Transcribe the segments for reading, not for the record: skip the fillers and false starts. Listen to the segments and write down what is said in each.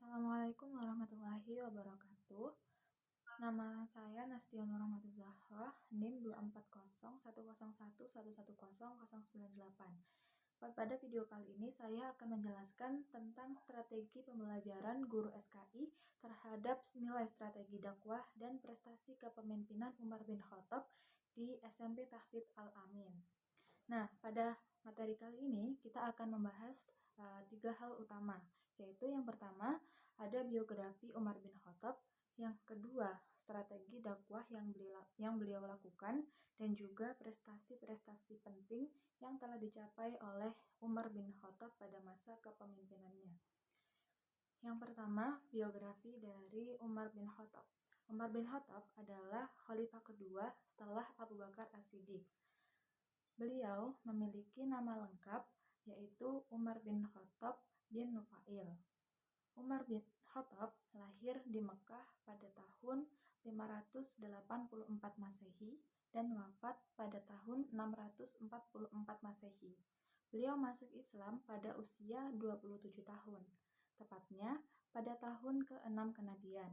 Assalamualaikum warahmatullahi wabarakatuh. Nama saya Nastia Nurahmatul Zahra, NIM 2401011110098. Pada video kali ini saya akan menjelaskan tentang strategi pembelajaran guru SKI terhadap nilai strategi dakwah dan prestasi kepemimpinan Umar bin Khattab di SMP Tahfidz Al-Amin. Nah, pada materi kali ini kita akan membahas 3 hal utama, yaitu yang pertama ada biografi Umar bin Khattab, yang kedua strategi dakwah yang beliau lakukan, dan juga prestasi-prestasi penting yang telah dicapai oleh Umar bin Khattab pada masa kepemimpinannya. Yang pertama, biografi dari Umar bin Khattab. Umar bin Khattab adalah khalifah kedua setelah Abu Bakar As-Siddiq. Beliau memiliki nama lengkap yaitu Umar bin Khattab bin Nufail. Umar bin Khattab lahir di Mekah pada tahun 584 Masehi dan wafat pada tahun 644 Masehi. Beliau masuk Islam pada usia 27 tahun, tepatnya pada tahun ke-6 kenabian.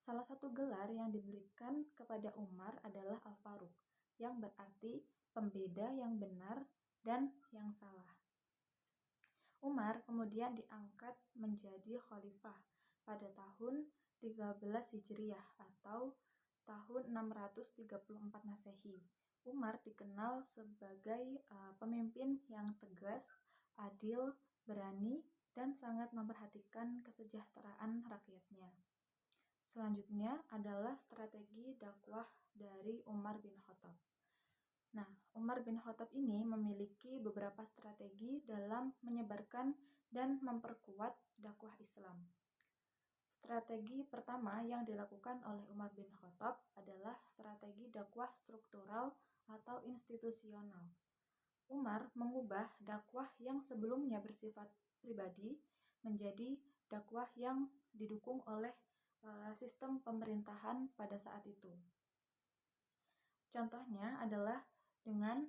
Salah satu gelar yang diberikan kepada Umar adalah Al-Faruq, yang berarti pembeda yang benar dan yang salah. Umar kemudian diangkat menjadi khalifah pada tahun 13 Hijriah atau tahun 634 Masehi. Umar dikenal sebagai pemimpin yang tegas, adil, berani, dan sangat memperhatikan kesejahteraan rakyatnya. Selanjutnya adalah strategi dakwah dari Umar bin Khattab. Nah, Umar bin Khattab ini memiliki beberapa strategi dalam menyebarkan dan memperkuat dakwah Islam. Strategi pertama yang dilakukan oleh Umar bin Khattab adalah strategi dakwah struktural atau institusional. Umar mengubah dakwah yang sebelumnya bersifat pribadi menjadi dakwah yang didukung oleh sistem pemerintahan pada saat itu. Contohnya adalah dengan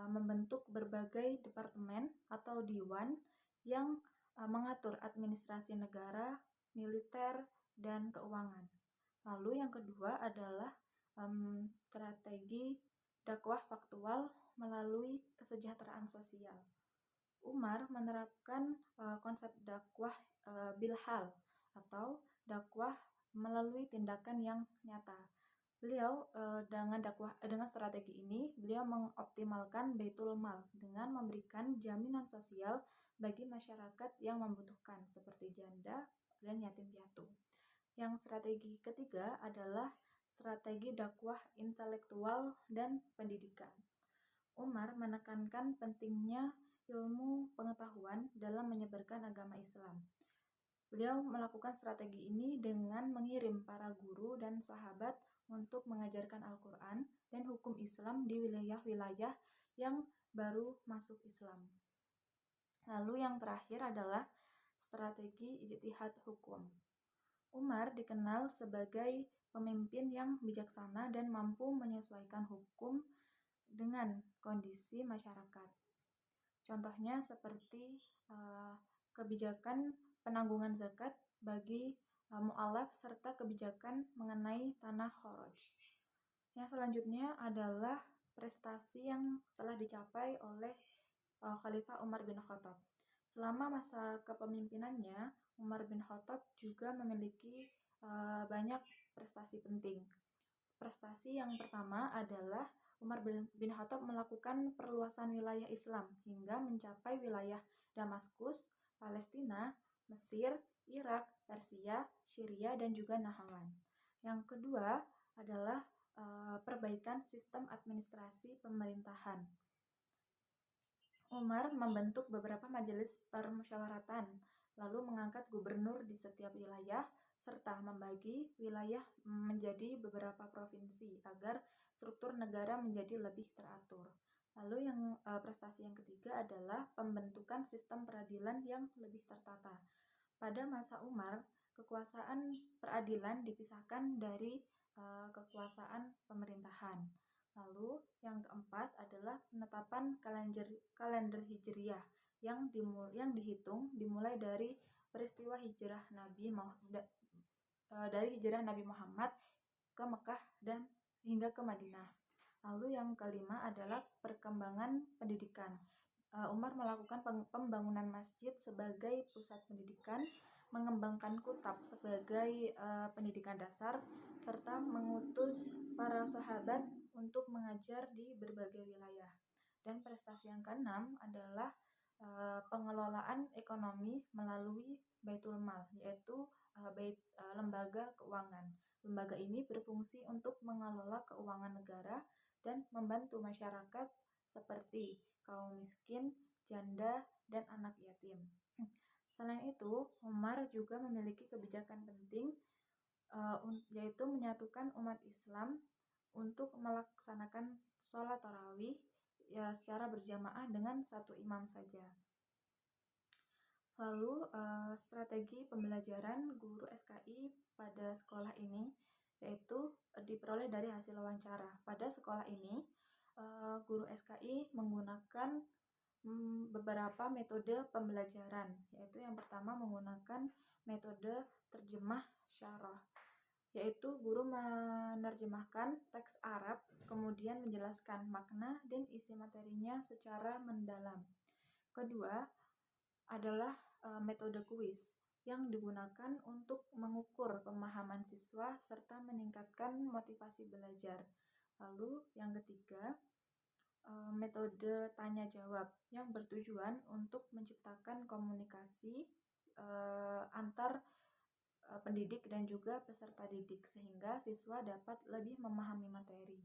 membentuk berbagai departemen atau diwan yang mengatur administrasi negara, militer, dan keuangan. Lalu yang kedua adalah strategi dakwah faktual melalui kesejahteraan sosial. Umar menerapkan konsep dakwah bilhal atau dakwah melalui tindakan yang nyata. Beliau dengan strategi ini, beliau mengoptimalkan Baitul Mal dengan memberikan jaminan sosial bagi masyarakat yang membutuhkan seperti janda dan yatim piatu. Yang strategi ketiga adalah strategi dakwah intelektual dan pendidikan. Umar menekankan pentingnya ilmu pengetahuan dalam menyebarkan agama Islam. Beliau melakukan strategi ini dengan mengirim para guru dan sahabat untuk mengajarkan Al-Quran dan hukum Islam di wilayah-wilayah yang baru masuk Islam. Lalu yang terakhir adalah strategi ijtihad hukum. Umar dikenal sebagai pemimpin yang bijaksana dan mampu menyesuaikan hukum dengan kondisi masyarakat. Contohnya seperti kebijakan penanggungan zakat bagi mu'alaf serta kebijakan mengenai tanah kharaj. Yang selanjutnya adalah prestasi yang telah dicapai oleh Khalifah Umar bin Khattab. Selama masa kepemimpinannya, Umar bin Khattab juga memiliki banyak prestasi penting. Prestasi yang pertama adalah Umar bin Khattab melakukan perluasan wilayah Islam hingga mencapai wilayah Damaskus, Palestina, Mesir, Irak, Persia, Syria, dan juga Nahrawan. Yang kedua adalah perbaikan sistem administrasi pemerintahan. Umar membentuk beberapa majelis permusyawaratan, lalu mengangkat gubernur di setiap wilayah, serta membagi wilayah menjadi beberapa provinsi agar struktur negara menjadi lebih teratur. Lalu yang prestasi yang ketiga adalah pembentukan sistem peradilan yang lebih tertata. Pada masa Umar, kekuasaan peradilan dipisahkan dari kekuasaan pemerintahan. Lalu yang keempat adalah penetapan kalender Hijriah yang dihitung dimulai dari peristiwa hijrah dari hijrah Nabi Muhammad ke Mekah dan hingga ke Madinah. Lalu yang kelima adalah perkembangan pendidikan. Umar melakukan pembangunan masjid sebagai pusat pendidikan, mengembangkan kutab sebagai pendidikan dasar, serta mengutus para sahabat untuk mengajar di berbagai wilayah. Dan prestasi yang keenam adalah pengelolaan ekonomi melalui Baitul Mal, yaitu lembaga keuangan. Lembaga ini berfungsi untuk mengelola keuangan negara dan membantu masyarakat seperti kaum miskin, janda, dan anak yatim. Selain itu, Umar juga memiliki kebijakan penting, yaitu menyatukan umat Islam untuk melaksanakan sholat tarawih ya secara berjamaah dengan satu imam saja. Lalu strategi pembelajaran guru SKI pada sekolah ini yaitu diperoleh dari hasil wawancara. Pada sekolah ini guru SKI menggunakan beberapa metode pembelajaran, yaitu yang pertama menggunakan metode terjemah syarah, yaitu guru menerjemahkan teks Arab kemudian menjelaskan makna dan isi materinya secara mendalam. Kedua adalah metode kuis yang digunakan untuk mengukur pemahaman siswa serta meningkatkan motivasi belajar. Lalu yang ketiga, metode tanya jawab yang bertujuan untuk menciptakan komunikasi antar pendidik dan juga peserta didik sehingga siswa dapat lebih memahami materi.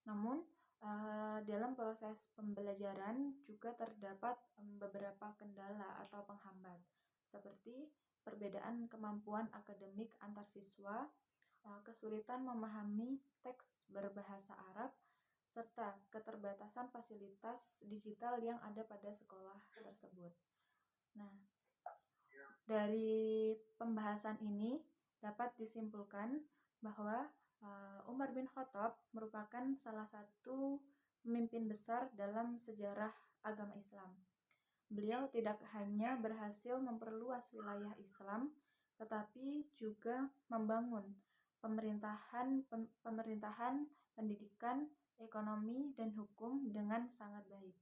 Namun dalam proses pembelajaran juga terdapat beberapa kendala atau penghambat seperti perbedaan kemampuan akademik antar siswa, kesulitan memahami teks berbahasa Arab, serta keterbatasan fasilitas digital yang ada pada sekolah tersebut. Nah, dari pembahasan ini dapat disimpulkan bahwa Umar bin Khattab merupakan salah satu pemimpin besar dalam sejarah agama Islam. Beliau tidak hanya berhasil memperluas wilayah Islam, tetapi juga membangun pemerintahan, pendidikan, ekonomi, dan hukum dengan sangat baik.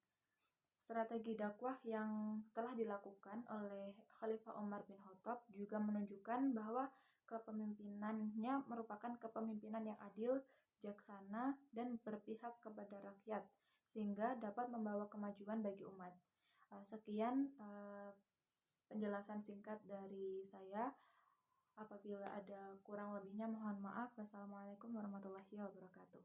Strategi dakwah yang telah dilakukan oleh Khalifah Umar bin Khattab juga menunjukkan bahwa kepemimpinannya merupakan kepemimpinan yang adil, bijaksana, dan berpihak kepada rakyat, sehingga dapat membawa kemajuan bagi umat. Sekian penjelasan singkat dari saya. Apabila ada kurang lebihnya mohon maaf. Wassalamualaikum warahmatullahi wabarakatuh.